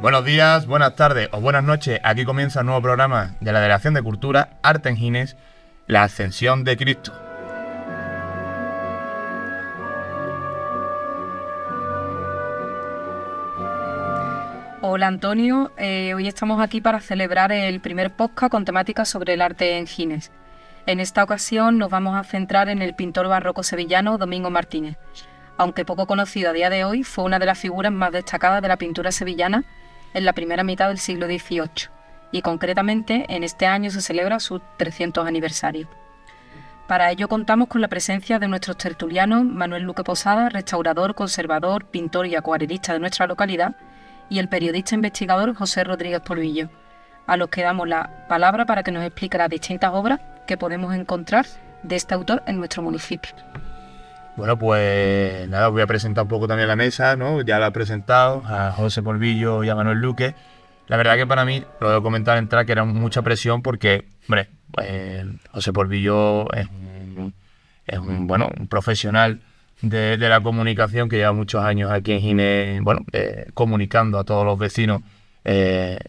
Buenos días, buenas tardes o buenas noches. Aquí comienza un nuevo programa de la Delegación de Cultura, Arte en Gines, La Ascensión de Cristo. Hola Antonio, hoy estamos aquí para celebrar el primer podcast con temática sobre el arte en Gines. En esta ocasión nos vamos a centrar en el pintor barroco sevillano Domingo Martínez. Aunque poco conocido a día de hoy, fue una de las figuras más destacadas de la pintura sevillana en la primera mitad del siglo XVIII, y concretamente en este año se celebra su 300 aniversario. Para ello contamos con la presencia de nuestros tertulianos Manuel Luque Posada, restaurador, conservador, pintor y acuarelista de nuestra localidad, y el periodista investigador José Rodríguez Polvillo, a los que damos la palabra para que nos explique las distintas obras que podemos encontrar de este autor en nuestro municipio. Bueno, pues nada, voy a presentar un poco también la mesa, ¿no? Ya la he presentado a José Polvillo y a Manuel Luque. La verdad que para mí, lo debo comentar en entrar, que era mucha presión porque, hombre, pues José Polvillo es un profesional de la comunicación que lleva muchos años aquí en Gines, comunicando a todos los vecinos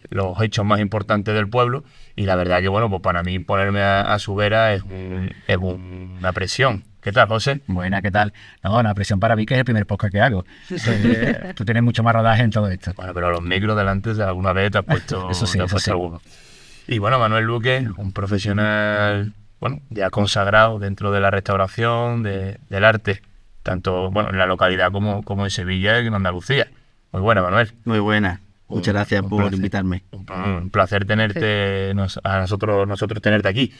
los hechos más importantes del pueblo, y la verdad que, bueno, pues para mí ponerme a su vera es una presión. ¿Qué tal, José? Buena, ¿qué tal? No, una presión para mí, que es el primer podcast que hago. Tú tienes mucho más rodaje en todo esto. Bueno, pero los micros delante alguna vez te has puesto, eso sí. Alguno. Y bueno, Manuel Luque, un profesional, ya consagrado dentro de la restauración, del arte, tanto en la localidad como en Sevilla y en Andalucía. Muy buena, Manuel. Muy buena. Muchas gracias por invitarme. Un placer tenerte, a nosotros tenerte aquí.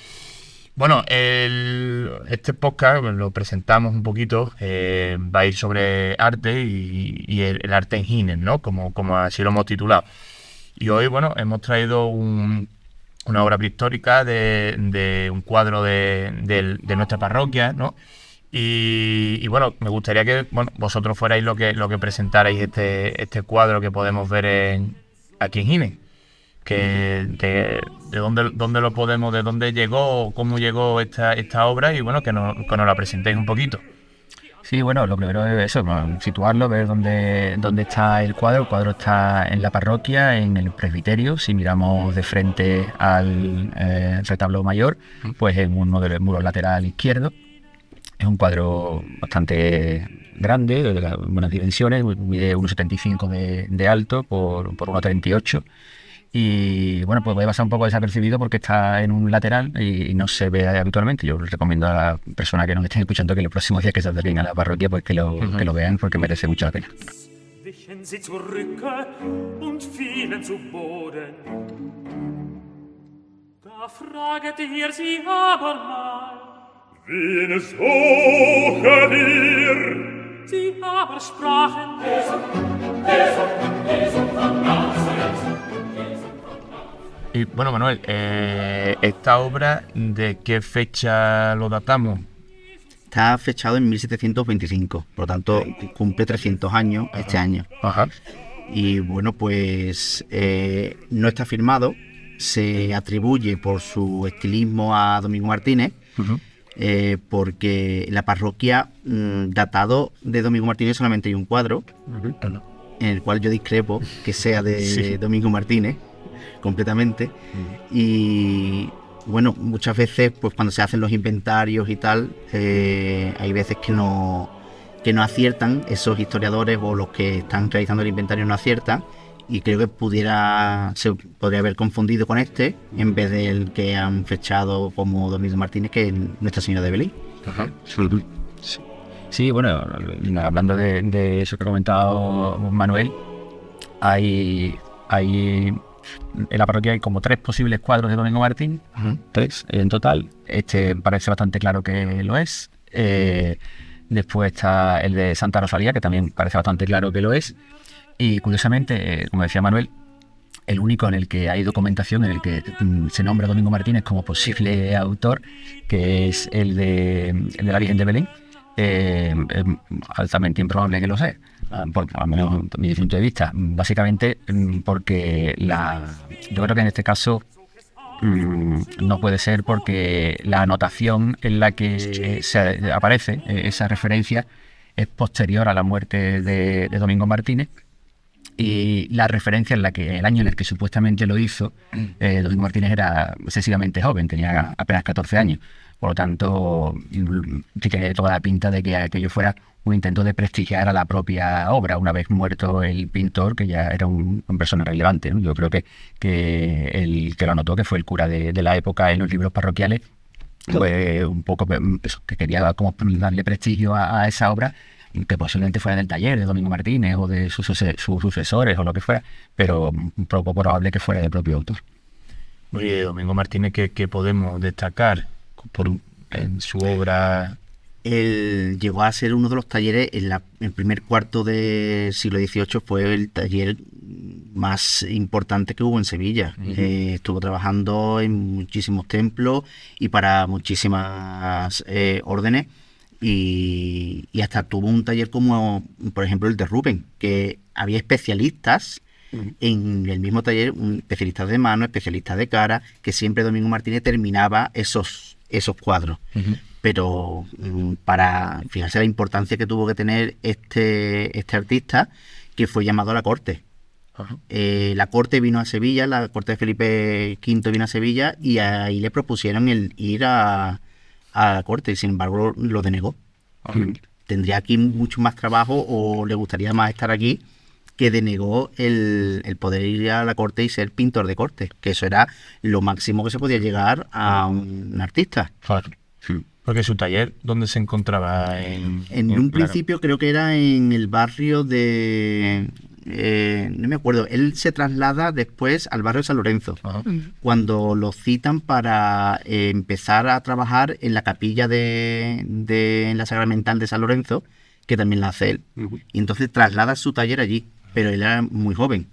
Bueno, este podcast lo presentamos un poquito, va a ir sobre arte y el arte en Gines, ¿no? Como así lo hemos titulado. Y hoy, hemos traído una obra pictórica de un cuadro de nuestra parroquia, ¿no? Y me gustaría que vosotros fuerais lo que presentarais este cuadro que podemos ver aquí en Gines. De dónde lo podemos, de dónde llegó, cómo llegó esta obra, y que nos la presentéis un poquito. Sí, lo primero es eso, situarlo, ver dónde está el cuadro. El cuadro está en la parroquia, en el presbiterio. Si miramos de frente al retablo mayor, pues en uno de los muros lateral izquierdo. Es un cuadro bastante grande, de buenas dimensiones, mide 1,75 de alto por 1,38. Y pues puede pasar un poco desapercibido porque está en un lateral y no se ve habitualmente. Yo les recomiendo a las personas que nos estén escuchando que los próximos días que se acerquen a la parroquia, pues que lo vean, porque merece mucho la pena. Sie aber sprachen, Y Manuel, esta obra, ¿de qué fecha lo datamos? Está fechado en 1725, por lo tanto cumple 300 años este año. Ajá. Y pues no está firmado, se atribuye por su estilismo a Domingo Martínez, porque en la parroquia datado de Domingo Martínez solamente hay un cuadro, en el cual yo discrepo que sea de Domingo Martínez completamente. Y muchas veces pues cuando se hacen los inventarios y tal, hay veces que no aciertan, esos historiadores o los que están realizando el inventario no aciertan, y creo que se podría haber confundido con este en vez del que han fechado como Domingo Martínez, que es Nuestra Señora de Belén. Ajá. Sí, hablando de eso que ha comentado Manuel, hay en la parroquia hay como 3 posibles cuadros de Domingo Martín, 3 en total. Este parece bastante claro que lo es. Después está el de Santa Rosalía, que también parece bastante claro que lo es. Y curiosamente, como decía Manuel, el único en el que hay documentación, en el que se nombra Domingo Martínez como posible autor, que es el de la Virgen de Belén, es altamente improbable que lo sea. Porque, al menos desde mi punto de vista, básicamente porque yo creo que en este caso no puede ser, porque la anotación en la que aparece esa referencia es posterior a la muerte de Domingo Martínez, Y la referencia en el año en el que supuestamente lo hizo, Domingo Martínez era excesivamente joven, tenía apenas 14 años. Por lo tanto, sí tiene toda la pinta de que aquello fuera un intento de prestigiar a la propia obra, una vez muerto el pintor, que ya era una persona relevante, ¿no? Yo creo que el que lo anotó, que fue el cura de la época en los libros parroquiales, fue un poco que quería como darle prestigio a esa obra, que posiblemente fuera del taller de Domingo Martínez o de sus sucesores o lo que fuera, pero un poco probable que fuera del propio autor. Oye, Domingo Martínez, ¿qué podemos destacar en su obra? Él llegó a ser uno de los talleres, el primer cuarto del siglo XVIII fue el taller más importante que hubo en Sevilla. Estuvo trabajando en muchísimos templos y para muchísimas órdenes, y hasta tuvo un taller como, por ejemplo, el de Rubén, que había especialistas en el mismo taller, especialistas de mano, especialistas de cara, que siempre Domingo Martínez terminaba esos cuadros. Pero para fijarse la importancia que tuvo que tener este artista, que fue llamado a la corte. La corte vino a Sevilla, la corte de Felipe V vino a Sevilla, y ahí le propusieron el ir a la corte, y sin embargo lo denegó. Tendría aquí mucho más trabajo, o le gustaría más estar aquí, que denegó el poder ir a la corte y ser pintor de corte, que eso era lo máximo que se podía llegar a un artista. Claro. Porque su taller, ¿dónde se encontraba? En un principio creo que era en el barrio de... no me acuerdo. Él se traslada después al barrio de San Lorenzo, cuando lo citan para empezar a trabajar en la capilla en la Sacramental de San Lorenzo, que también la hace él. Y entonces traslada su taller allí, pero él era muy joven.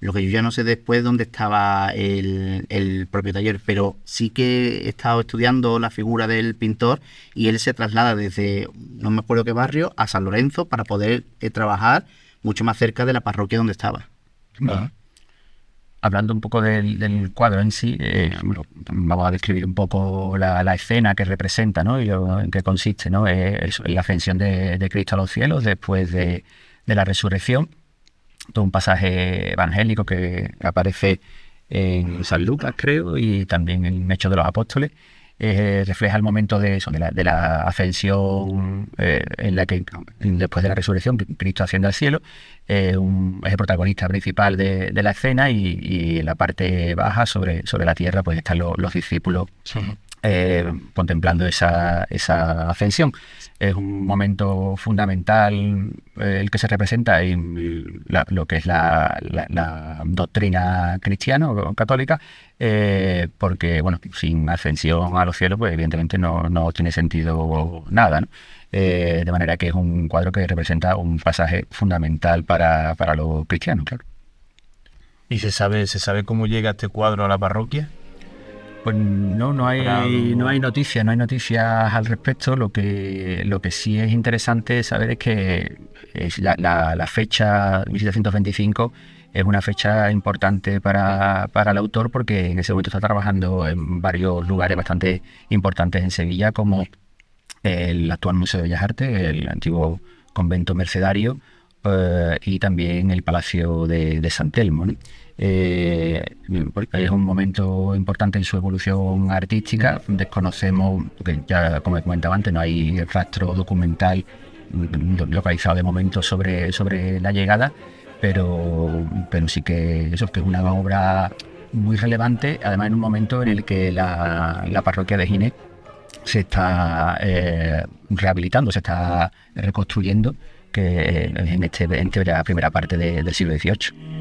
Lo que yo ya no sé después dónde estaba el propio taller, pero sí que he estado estudiando la figura del pintor, y él se traslada desde, no me acuerdo qué barrio, a San Lorenzo para poder trabajar mucho más cerca de la parroquia donde estaba. Hablando un poco del cuadro en sí, vamos a describir un poco la escena que representa, ¿no? Y en qué consiste, ¿no? Es la ascensión de Cristo a los cielos después de la resurrección. Todo un pasaje evangélico que aparece en San Lucas, creo, y también en Hechos de los Apóstoles. Refleja el momento de la ascensión, en la que después de la resurrección Cristo asciende al cielo. Es el protagonista principal de la escena, y en la parte baja, sobre la tierra, pues están los discípulos contemplando esa ascensión. Es un momento fundamental el que se representa en lo que es la doctrina cristiana o católica, porque, bueno, sin ascensión a los cielos, pues evidentemente no tiene sentido nada, ¿no? De manera que es un cuadro que representa un pasaje fundamental para los cristianos, claro. ¿Y se sabe cómo llega este cuadro a la parroquia? Pues no hay noticias al respecto. Lo que sí es interesante saber es que la fecha 1725 es una fecha importante para el autor, porque en ese momento está trabajando en varios lugares bastante importantes en Sevilla, como el actual Museo de Bellas Artes, el antiguo convento mercedario, y también el Palacio de San Telmo, ¿no? Es un momento importante en su evolución artística. Desconocemos, porque ya, como he comentado antes, no hay rastro documental localizado de momento sobre la llegada, pero sí que eso, que es una obra muy relevante, además en un momento en el que la parroquia de Gines se está rehabilitando, se está reconstruyendo, que en la primera parte del siglo XVIII.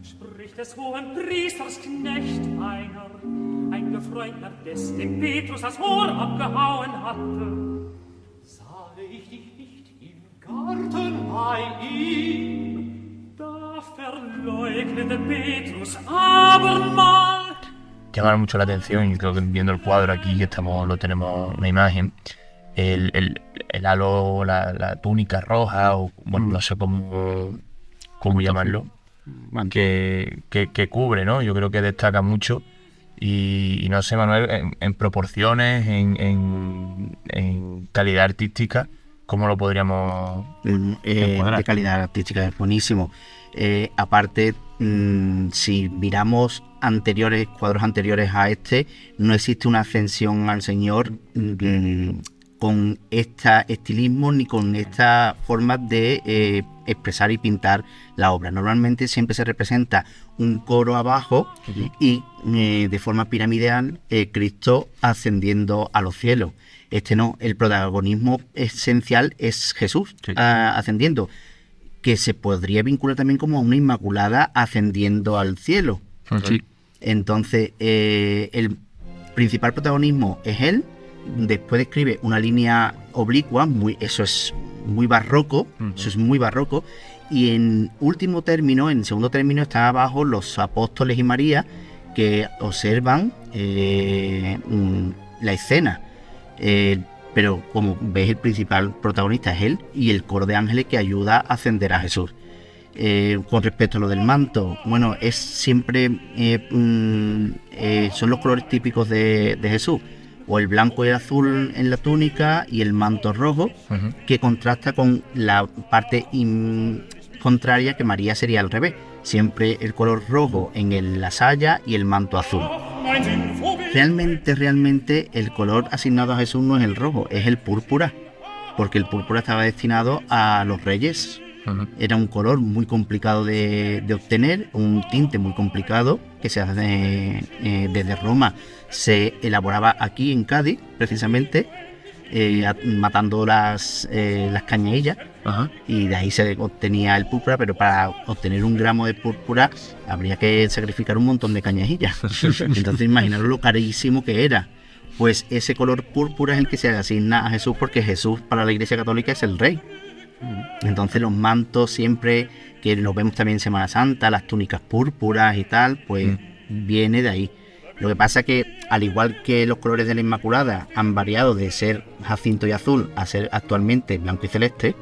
Spricht des hohen Priesters Knecht einer, ein Gefreundter des dem Petrus das Ohr abgehauen hatte. Sah ich dich nicht im Garten bei ihm, da verleugnete Petrus abermal. Llama mucho la atención, y creo que viendo el cuadro aquí, que lo tenemos una imagen, el halo, la túnica roja, o bueno, no sé cómo llamarlo, que cubre, ¿no? Yo creo que destaca mucho, y no sé, Manuel, en proporciones, en calidad artística, ¿Cómo lo podríamos encuadrar? De calidad artística, es buenísimo. Aparte, si miramos cuadros anteriores a este, no existe una ascensión al Señor con este estilismo ni con esta forma de expresar y pintar la obra. Normalmente siempre se representa un coro abajo y de forma piramidal Cristo ascendiendo a los cielos. Este no, el protagonismo esencial es Jesús ascendiendo, que se podría vincular también como a una Inmaculada ascendiendo al cielo. Sí. Entonces, el principal protagonismo es él. Después describe una línea oblicua, eso es muy barroco, y en segundo término, están abajo los apóstoles y María, que observan la escena. Pero como ves, el principal protagonista es él y el coro de ángeles que ayuda a ascender a Jesús. Con respecto a lo del manto, bueno, es siempre son los colores típicos de Jesús, o el blanco y el azul en la túnica y el manto rojo, que contrasta con la parte contraria, que María sería al revés, siempre el color rojo en la saya y el manto azul. Realmente el color asignado a Jesús no es el rojo, es el púrpura, porque el púrpura estaba destinado a los reyes. Era un color muy complicado de obtener, un tinte muy complicado que se hace desde Roma. Se elaboraba aquí en Cádiz, precisamente, matando las cañadillas, y de ahí se obtenía el púrpura, pero para obtener 1 gramo de púrpura habría que sacrificar un montón de cañajillas. Entonces imaginaros lo carísimo que era. Pues ese color púrpura es el que se asigna a Jesús, porque Jesús para la Iglesia Católica es el rey. Entonces los mantos siempre, que los vemos también en Semana Santa, las túnicas púrpuras y tal, pues viene de ahí. Lo que pasa que, al igual que los colores de la Inmaculada han variado de ser jacinto y azul a ser actualmente blanco y celeste,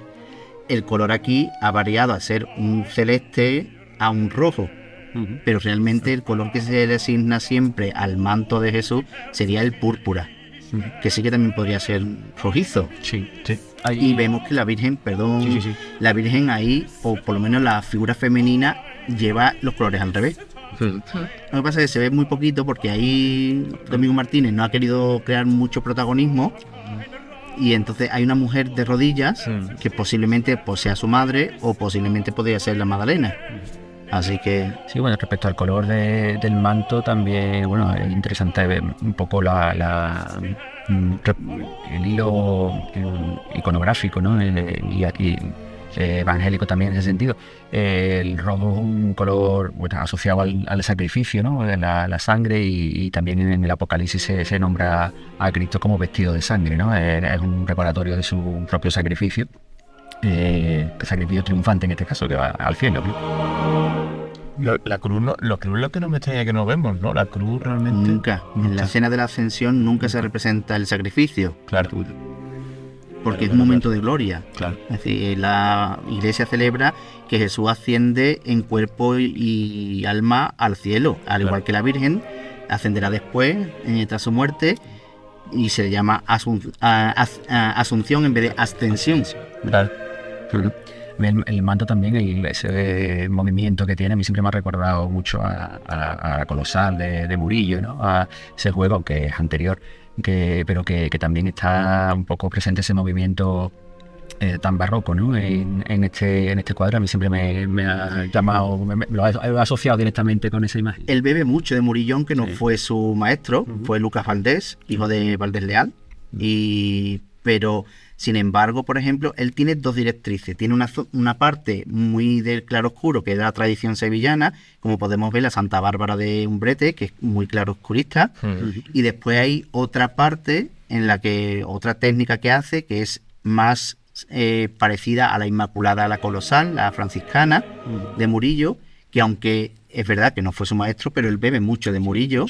el color aquí ha variado a ser un celeste a un rojo. Pero realmente el color que se le asigna siempre al manto de Jesús sería el púrpura, que sí que también podría ser rojizo. Sí. Y vemos que la Virgen, la Virgen ahí, o por lo menos la figura femenina, lleva los colores al revés. Lo que pasa es que se ve muy poquito, porque ahí Domingo Martínez no ha querido crear mucho protagonismo, y entonces hay una mujer de rodillas que posiblemente sea su madre, o posiblemente podría ser la Magdalena. Así que... Sí, bueno, respecto al color del manto también, bueno, es interesante ver un poco el hilo iconográfico, ¿no? Y aquí evangélico también en ese sentido. El rojo es un color, bueno, asociado al sacrificio, ¿no? La sangre, y también en el Apocalipsis se nombra a Cristo como vestido de sangre, ¿no? Es un recordatorio de su propio sacrificio. Sacrificio triunfante en este caso, que va al cielo, ¿no? La cruz es lo que no me extraña que no vemos, ¿no? La cruz realmente... Nunca. En la escena de la ascensión nunca se representa el sacrificio. Claro. Porque es un momento de gloria. Claro. Es decir, la Iglesia celebra que Jesús asciende en cuerpo y alma al cielo, al igual que la Virgen ascenderá después, tras su muerte, y se llama asunción en vez de ascensión. Claro. El manto también, ese movimiento que tiene, a mí siempre me ha recordado mucho a la Colosal de Murillo, ¿no? A ese juego que es anterior, pero que también está un poco presente ese movimiento tan barroco, ¿no? En este cuadro a mí siempre me ha llamado, lo he asociado directamente con esa imagen. Él bebe mucho de Murillo, que no fue su maestro, fue Lucas Valdés, hijo de Valdés Leal, pero sin embargo, por ejemplo, él tiene 2 directrices. Tiene una parte muy del claroscuro, que es la tradición sevillana, como podemos ver la Santa Bárbara de Umbrete, que es muy claroscurista, y después hay otra parte en la que otra técnica que hace, que es más parecida a la Inmaculada, a la Colosal, la franciscana de Murillo, que aunque es verdad que no fue su maestro, pero él bebe mucho de Murillo,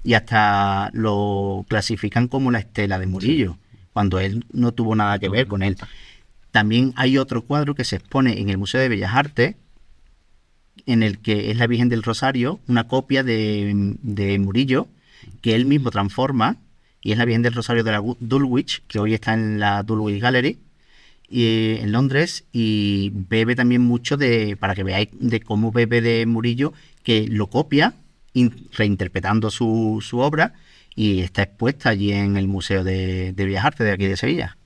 y hasta lo clasifican como la estela de Murillo, cuando él no tuvo nada que ver con él. También hay otro cuadro que se expone en el Museo de Bellas Artes, en el que es la Virgen del Rosario, una copia de Murillo, que él mismo transforma, y es la Virgen del Rosario de la Dulwich, que hoy está en la Dulwich Gallery, en Londres, y bebe también mucho para que veáis de cómo bebe de Murillo, que lo copia reinterpretando su obra, y está expuesta allí en el Museo de Bellas Artes de aquí de Sevilla.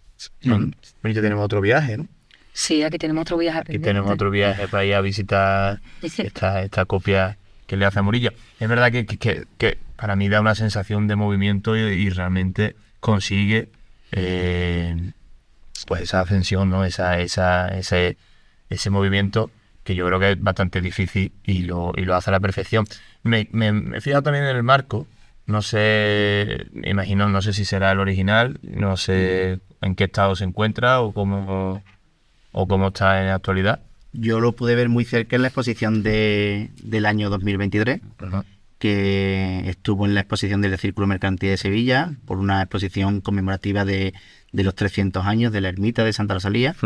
Bueno, ya tenemos otro viaje, ¿no? Sí, aquí tenemos otro viaje. Aquí tenemos otro viaje para ir a visitar esta copia que le hace a Murillo. Es verdad que para mí da una sensación de movimiento y realmente consigue pues esa ascensión, ¿no? Ese movimiento que yo creo que es bastante difícil y lo hace a la perfección. Me he fijado también en el marco. No sé, me imagino, no sé si será el original, no sé en qué estado se encuentra o cómo está en la actualidad. Yo lo pude ver muy cerca en la exposición del año 2023, Ajá. que estuvo en la exposición del Círculo Mercantil de Sevilla, por una exposición conmemorativa de los 300 años de la ermita de Santa Rosalía,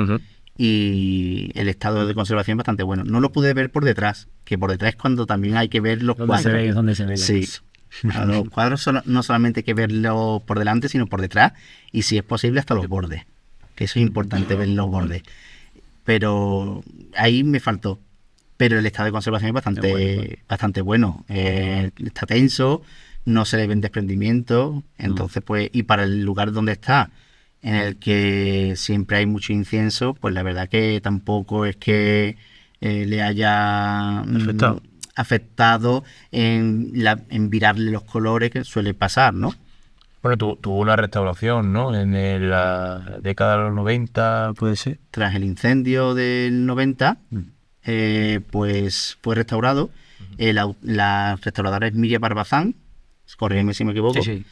y el estado de conservación es bastante bueno. No lo pude ver por detrás, que por detrás es cuando también hay que ver los cuadros. ¿Dónde se ve? Sí. A los cuadros no solamente hay que verlos por delante, sino por detrás, y si es posible hasta los bordes, que eso es importante, ver los bordes. Pero ahí me faltó. Pero el estado de conservación es bastante bueno. Está tenso, no se le ven desprendimientos, entonces pues, y para el lugar donde está, en el que siempre hay mucho incienso, pues la verdad que tampoco es que le haya afectado en virarle los colores, que suele pasar, ¿no? Bueno, tuvo una restauración, ¿no? En la década de los 90, puede ser. Tras el incendio del 90, pues fue restaurado. La restauradora es Miriam Barbazán, corrígeme si me equivoco. Sí.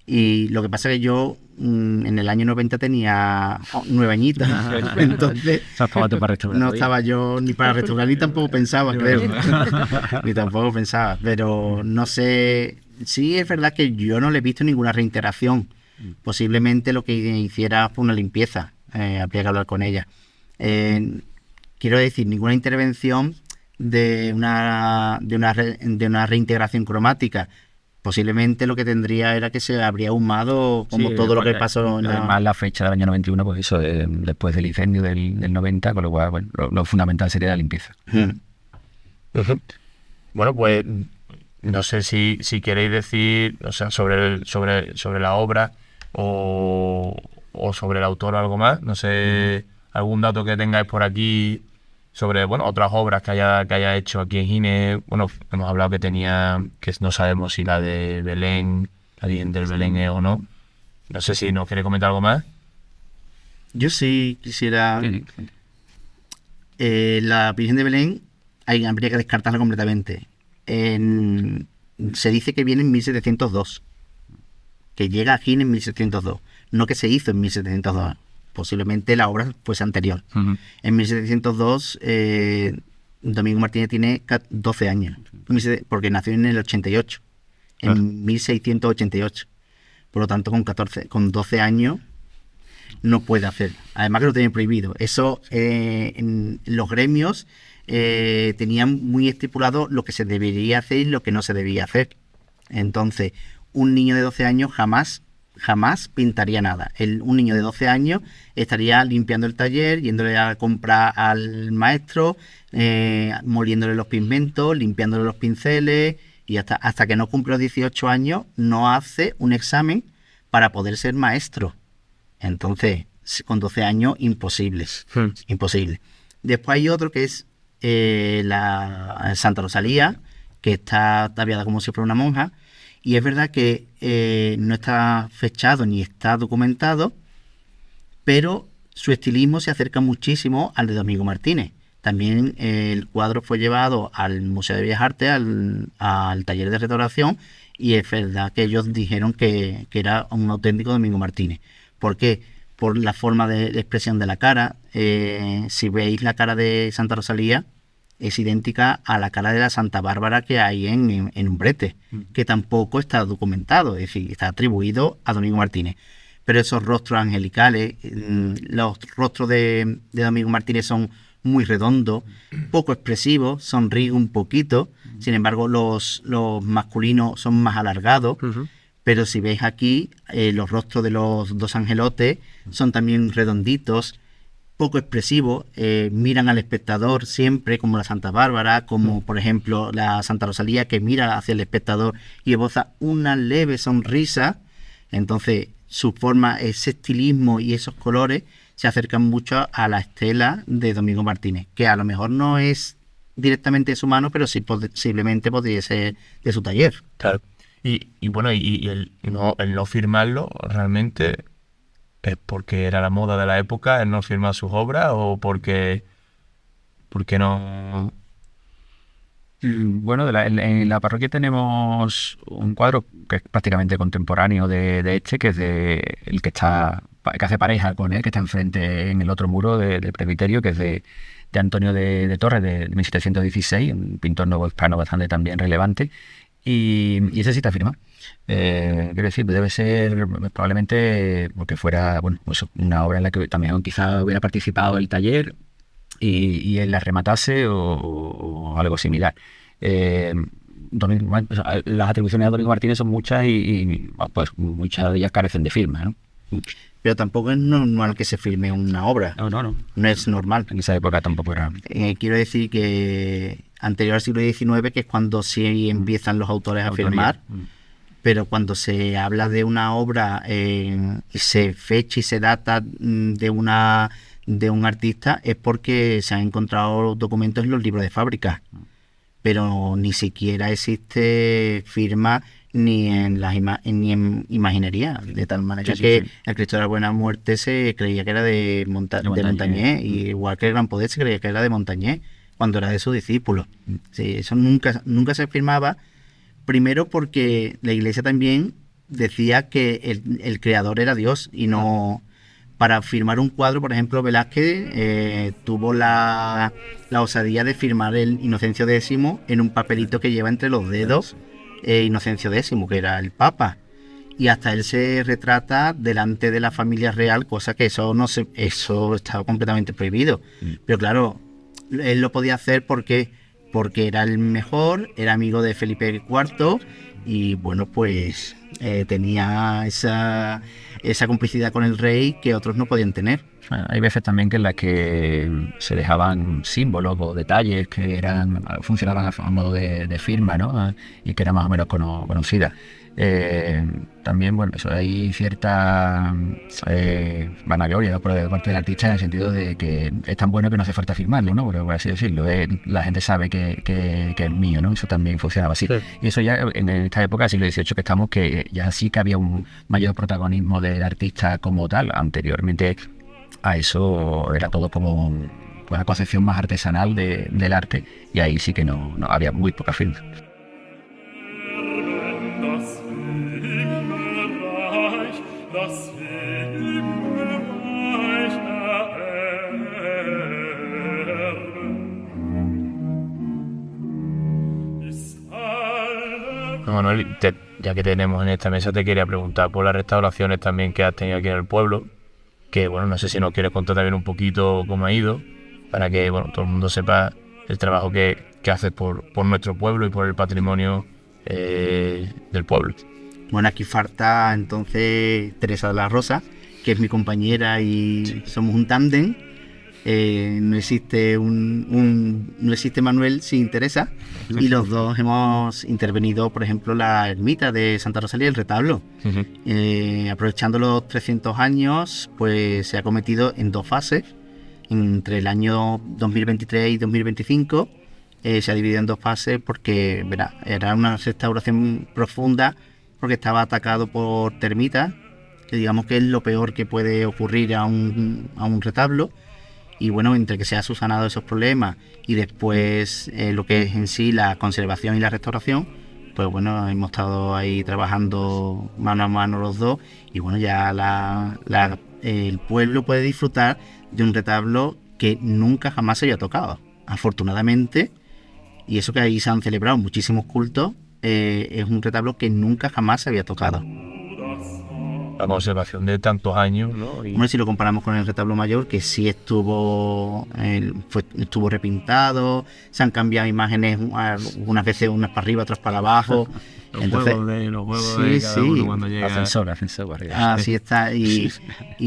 Y lo que pasa es que yo en el año 90 tenía 9 añitos, entonces no estaba yo ni para restaurar, ni tampoco pensaba, creo. Ni tampoco pensaba, pero no sé. Sí, es verdad que yo no le he visto ninguna reintegración. Posiblemente lo que hiciera fue una limpieza. Habría que hablar con ella. Quiero decir, ninguna intervención de una reintegración cromática. Posiblemente lo que tendría era que se habría ahumado como todo lo que pasó. Además, la fecha del año 91, pues eso, después del incendio del 90, con lo cual, bueno, lo fundamental sería la limpieza. Bueno, pues no sé si queréis decir, o sea, sobre la obra o sobre el autor o algo más. No sé, algún dato que tengáis por aquí sobre, bueno, otras obras que haya hecho aquí en Gines. Bueno, hemos hablado que no sabemos si la de Belén, la Virgen del Belén es o no. No sé si nos quiere comentar algo más. Yo sí quisiera. La Virgen de Belén habría que descartarla completamente. Se dice que viene en 1702, que llega a Gines en 1702, no que se hizo en 1702. Posiblemente la obra fuese anterior. En 1702 Domingo Martínez tiene 12 años, porque nació en el 88, en 1688. Por lo tanto, con 12 años no puede hacerlo. Además que lo tienen prohibido. Eso, en los gremios tenían muy estipulado lo que se debería hacer y lo que no se debía hacer. Entonces, un niño de 12 años jamás pintaría nada. Un niño de 12 años estaría limpiando el taller, yéndole a comprar al maestro, moliéndole los pigmentos, limpiándole los pinceles, y hasta que no cumple los 18 años no hace un examen para poder ser maestro. Entonces, con 12 años, imposible. Imposible. Después hay otro que es la Santa Rosalía, que está tapiada como si fuera una monja. Y es verdad que no está fechado ni está documentado, pero su estilismo se acerca muchísimo al de Domingo Martínez. También el cuadro fue llevado al Museo de Bellas Artes, al taller de restauración, y es verdad que ellos dijeron que era un auténtico Domingo Martínez. ¿Por qué? Por la forma de expresión de la cara. Si veis la cara de Santa Rosalía, es idéntica a la cara de la Santa Bárbara que hay en Umbrete, que tampoco está documentado, es decir, está atribuido a Domingo Martínez. Pero esos rostros angelicales, los rostros de Domingo Martínez son muy redondos, poco expresivos, sonríe un poquito. Sin embargo, los masculinos son más alargados. Pero si veis aquí, los rostros de los dos angelotes son también redonditos. poco expresivos, miran al espectador siempre, como la Santa Bárbara, como por ejemplo la Santa Rosalía, que mira hacia el espectador y esboza una leve sonrisa. Entonces su forma, ese estilismo y esos colores se acercan mucho a la estela de Domingo Martínez, que a lo mejor no es directamente de su mano, pero sí posiblemente podría ser de su taller. Claro. Y bueno, el no firmarlo realmente es porque era la moda de la época, el no firmar sus obras, o porque no. Bueno, en la parroquia tenemos un cuadro que es prácticamente contemporáneo de este, que es el que hace pareja con él, que está enfrente en el otro muro del presbiterio, que es de Antonio de Torres, de 1716, un pintor novohispano bastante también relevante, y ese sí está firmado. Quiero decir, debe ser probablemente porque fuera, bueno, pues una obra en la que también quizá hubiera participado el taller y él la rematase o algo similar. Las atribuciones a Domingo Martínez son muchas y pues muchas de ellas carecen de firma, ¿no? Pero tampoco es normal que se firme una obra. No. No es normal. En esa época tampoco era. Quiero decir que anterior al siglo XIX, que es cuando sí empiezan los autores a firmar, pero cuando se habla de una obra y se fecha y se data de un artista, es porque se han encontrado documentos en los libros de fábrica, pero ni siquiera existe firma ni en imaginería, de tal manera que el Cristo de la Buena Muerte se creía que era de Montañés, y igual que el Gran Poder se creía que era de Montañés cuando era de sus discípulos. Sí, eso nunca se firmaba, primero porque la Iglesia también decía que el creador era Dios y no. Para firmar un cuadro, por ejemplo, Velázquez tuvo la osadía de firmar el Inocencio X en un papelito que lleva entre los dedos Inocencio X, que era el Papa, y hasta él se retrata delante de la familia real, cosa que eso estaba completamente prohibido. Pero claro, él lo podía hacer porque era el mejor, era amigo de Felipe IV y bueno, pues tenía esa complicidad con el rey que otros no podían tener. Bueno, hay veces también que en las que se dejaban símbolos o detalles que funcionaban a modo de firma, ¿no? Y que era más o menos conocida. También, bueno, eso, hay cierta vanagloria, ¿no?, por parte del artista, en el sentido de que es tan bueno que no hace falta firmarlo, ¿no? Por así decirlo. La gente sabe que es mío, ¿no? Eso también funcionaba así. Sí. Y eso ya en esta época del siglo XVIII que estamos, que ya sí que había un mayor protagonismo del artista como tal. Anteriormente a eso era todo como una concepción más artesanal del arte, y ahí sí que no había muy poca firma. Manuel, ya que tenemos en esta mesa, te quería preguntar por las restauraciones también que has tenido aquí en el pueblo, que bueno, no sé si nos quieres contar también un poquito cómo ha ido, para que bueno, todo el mundo sepa el trabajo que haces por nuestro pueblo y por el patrimonio del pueblo. Bueno, aquí falta entonces Teresa de la Rosa, que es mi compañera y somos un tándem. No existe no existe Manuel sin Teresa, y los dos hemos intervenido, por ejemplo, la ermita de Santa Rosalía, el retablo. Aprovechando los 300 años, pues se ha cometido en dos fases. Entre el año 2023 y 2025 se ha dividido en dos fases porque era una restauración profunda, porque estaba atacado por termitas, que digamos que es lo peor que puede ocurrir a un retablo. Y bueno, entre que se ha subsanado esos problemas y después lo que es en sí la conservación y la restauración, pues bueno, hemos estado ahí trabajando mano a mano los dos, y bueno, ya el pueblo puede disfrutar de un retablo que nunca jamás se había tocado, afortunadamente, y eso que ahí se han celebrado muchísimos cultos, es un retablo que nunca jamás se había tocado. La conservación de tantos años, ¿no? Bueno, si lo comparamos con el retablo mayor, que sí estuvo repintado, se han cambiado imágenes algunas veces unas para arriba, otras para abajo, Entonces, los juegos sí, de cada uno sí. cuando llega. Ascensor arriba. Así está. Y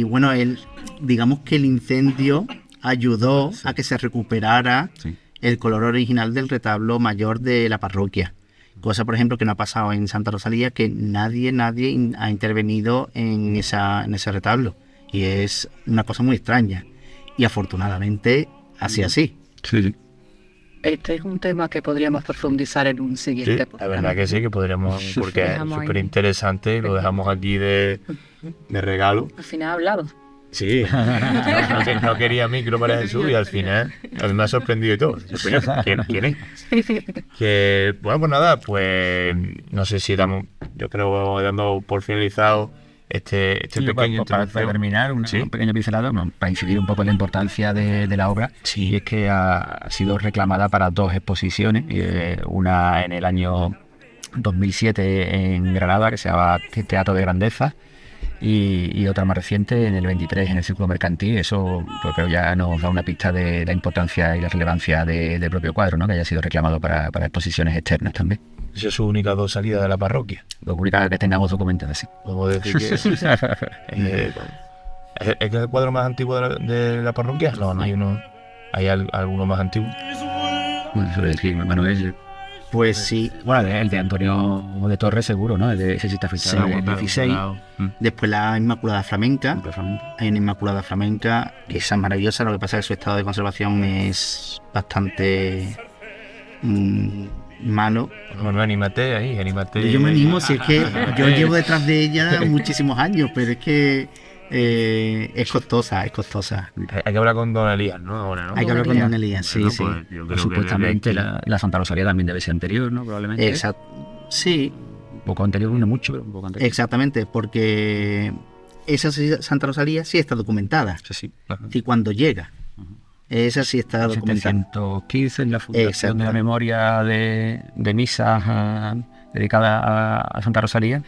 bueno, digamos que el incendio ayudó a que se recuperara el color original del retablo mayor de la parroquia. Cosa, por ejemplo, que no ha pasado en Santa Rosalía, que nadie ha intervenido en ese retablo. Y es una cosa muy extraña. Y afortunadamente, así. Sí. Este es un tema que podríamos profundizar en un siguiente Sí, la verdad que sí, que podríamos, porque es Dejamos ahí. súper interesante y lo dejamos aquí de regalo. Al final ha hablado. Sí, no quería micro para Jesús y al final a mí me ha sorprendido y todo. ¿Quién es? Que, bueno, pues nada, pues no sé si yo creo dando por finalizado este pequeño para terminar, un pequeño pincelado, para incidir un poco en la importancia de la obra, Sí. y es que ha sido reclamada para 2 exposiciones, una en el año 2007 en Granada, que se llama Teatro de Grandeza, y otra más reciente en el 23 en el Círculo Mercantil. Eso pues, creo ya nos da una pista de la importancia y la relevancia del propio cuadro, ¿no? Que haya sido reclamado para exposiciones externas también. Esa es su única 2 salidas de la parroquia. Lo único que tengamos documentadas, sí. Podemos decir que ¿es el cuadro más antiguo de la parroquia? No hay uno. ¿Hay alguno más antiguo? Bueno, suele decir Manuel. Pues sí. Bueno, el de Antonio de Torres seguro, ¿no? Ese sí está fijado en el 16. Después la Inmaculada Flamenca. Hay una Inmaculada Flamenca que es maravillosa, lo que pasa es que su estado de conservación es bastante malo. Bueno, anímate ahí. Yo me animo, si es que yo llevo detrás de ella muchísimos años, pero es que es costosa. Hay que hablar con Don Elías, ¿no? Ahora, ¿no? Hay que hablar con Don Elías, sí, Bueno, sí. pues, yo creo que Supuestamente desde aquí- la Santa Rosalía también debe ser anterior, ¿no? Probablemente. Exacto. Sí, Un poco anterior, no mucho, pero un poco anterior. exactamente, porque esa Santa Rosalía sí está documentada. Sí. Y cuando llega, esa sí está documentada. 715 en la fundación Exacto. de la memoria de misas dedicada a Santa Rosalía,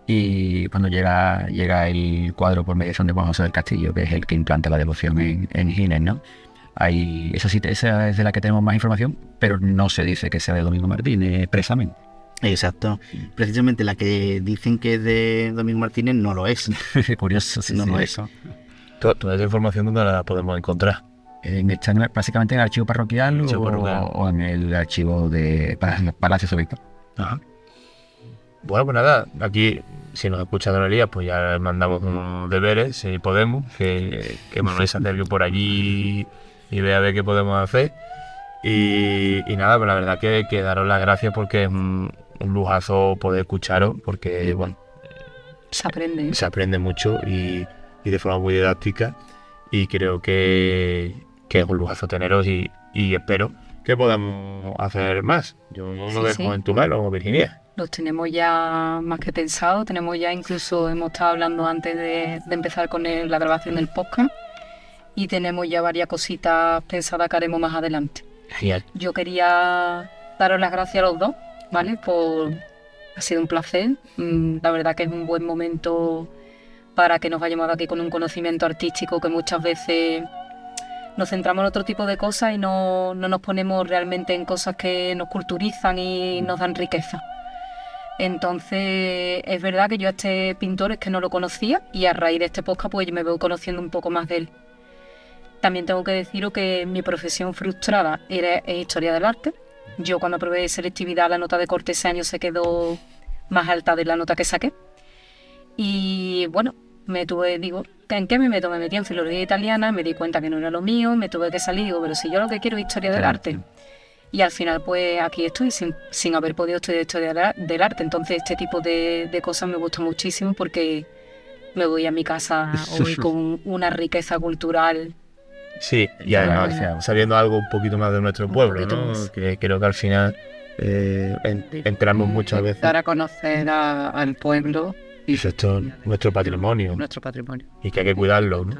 y cuando llega el cuadro por mediación de Juan José del Castillo, que es el que implanta la devoción en Gines, ¿no? Esa es de la que tenemos más información, pero no se dice que sea de Domingo Martínez expresamente. Exacto. Precisamente la que dicen que es de Domingo Martínez no lo es. Curioso, sí, No sí, lo es. eso. Toda esa información, ¿dónde la podemos encontrar? Está básicamente en el archivo parroquial, o en el archivo de Palacio Obispo. Ajá. Bueno, pues nada, aquí, si nos escucha Don Elías, pues ya le mandamos unos deberes, si podemos, que Manuel se acerque por allí y vea a ver qué podemos hacer. Y nada, pues la verdad que daros las gracias, porque es un lujazo poder escucharos, porque bueno, Se aprende. se aprende mucho y de forma muy didáctica, y creo que es un lujazo teneros, y espero que podamos hacer más. Yo lo Sí, dejo sí. en tu mano, Virginia. Los tenemos ya más que pensado, hemos estado hablando antes de empezar con la grabación del podcast, y tenemos ya varias cositas pensadas que haremos más adelante. Genial. Yo quería daros las gracias a los dos, ¿vale? Ha sido un placer. La verdad que es un buen momento para que nos vayamos de aquí con un conocimiento artístico, que muchas veces nos centramos en otro tipo de cosas y no nos ponemos realmente en cosas que nos culturizan y nos dan riqueza. Entonces, es verdad que yo a este pintor es que no lo conocía, y a raíz de este podcast pues me veo conociendo un poco más de él. También tengo que deciros que mi profesión frustrada es historia del arte. Yo cuando probé selectividad, la nota de corte ese año se quedó más alta de la nota que saqué. Y bueno, ¿en qué me meto? Me metí en filología italiana, me di cuenta que no era lo mío, me tuve que salir, pero si yo lo que quiero es historia del arte. Y al final pues aquí estoy sin haber podido estudiar historia del arte. Entonces este tipo de cosas me gustan muchísimo, porque me voy a mi casa hoy con una riqueza cultural. Sí, y además Gracias. sabiendo algo un poquito más de nuestro pueblo, poquito ¿no? más. Que creo que al final entramos muchas veces. Dar a conocer al pueblo y Esto es nuestro patrimonio, nuestro patrimonio. y que hay que cuidarlo, ¿no?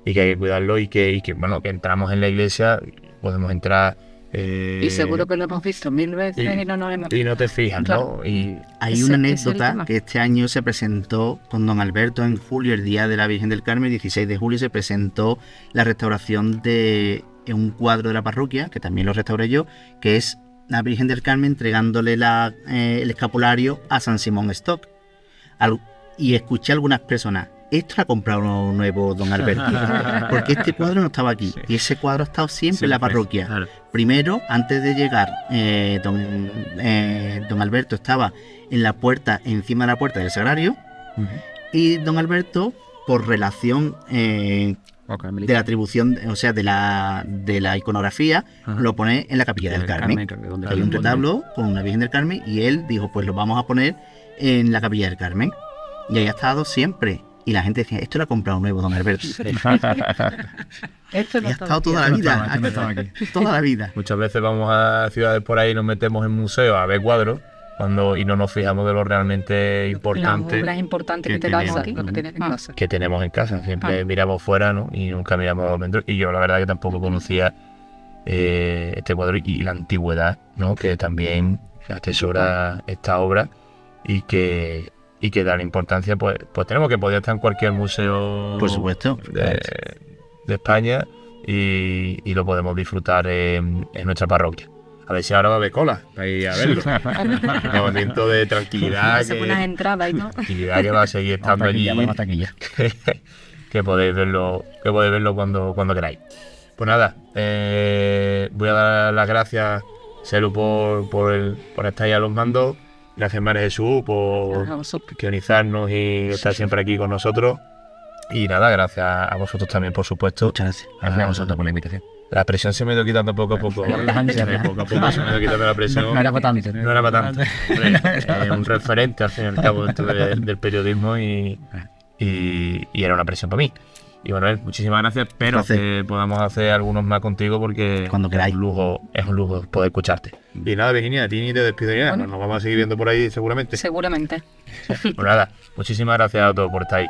Y que hay que cuidarlo, y que bueno, que entramos en la iglesia, podemos entrar. Y seguro que lo hemos visto 1000 veces y no nos hemos... Y no te fijas, ¿no? Y Hay Ese- una ese es el anécdota tema. que este año se presentó con don Alberto en julio, el día de la Virgen del Carmen, 16 de julio, se presentó la restauración de un cuadro de la parroquia, que también lo restauré yo, que es la Virgen del Carmen entregándole el escapulario a San Simón Stock. Y escuché a algunas personas, esto lo ha comprado uno nuevo don Alberto, porque este cuadro no estaba aquí, y ese cuadro ha estado siempre en la parroquia. Claro. Primero, antes de llegar, don Alberto estaba en la puerta, encima de la puerta del sagrario, y don Alberto, por relación de la atribución, o sea, de la iconografía, lo pone en la capilla del Carmen. Hay un retablo con una Virgen del Carmen, y él dijo, pues lo vamos a poner en la capilla del Carmen. Y ahí ha estado siempre. Y la gente decía, esto lo ha comprado nuevo don Alberto. Esto Y no ha estado toda la vida. Toda la vida. Muchas veces vamos a ciudades por ahí y nos metemos en museos a ver cuadros y no nos fijamos de lo realmente Las importante obras importantes que que tenemos tenemos. aquí. lo que tienes en casa. que tenemos en casa. Siempre miramos fuera, ¿no? Y nunca miramos dentro. Y yo la verdad que tampoco conocía este cuadro y la antigüedad, ¿no? Que también atesora esta obra y que da la importancia, pues tenemos que poder estar en cualquier museo Por supuesto. de España y lo podemos disfrutar en nuestra parroquia. A ver si ahora va a haber cola para ir a verlo. Un momento de tranquilidad, Se ponen las entradas y todo. tranquilidad que va a seguir estando allí. Que podéis verlo cuando queráis. Pues nada, voy a dar las gracias, Selu, por estar ahí a los mandos. Gracias, María Jesús, por guionizarnos y estar siempre aquí con nosotros. Y nada, gracias a vosotros también, por supuesto. Muchas gracias. Gracias a vosotros por la invitación. La presión se me ha ido quitando poco a poco. Las ansias, Poco a poco se me ha ido quitando la presión. No era para tanto. No era para tanto. Hombre, un referente al fin y al cabo dentro del periodismo y era una presión para mí. Y Manuel, muchísimas gracias. Espero Gracias. que podamos hacer algunos más contigo porque Cuando queráis. es un lujo poder escucharte. Y nada, Virginia, a ti ni te despido ya. Bueno. Nos vamos a seguir viendo por ahí seguramente. Seguramente. Pues nada, muchísimas gracias a todos por estar ahí.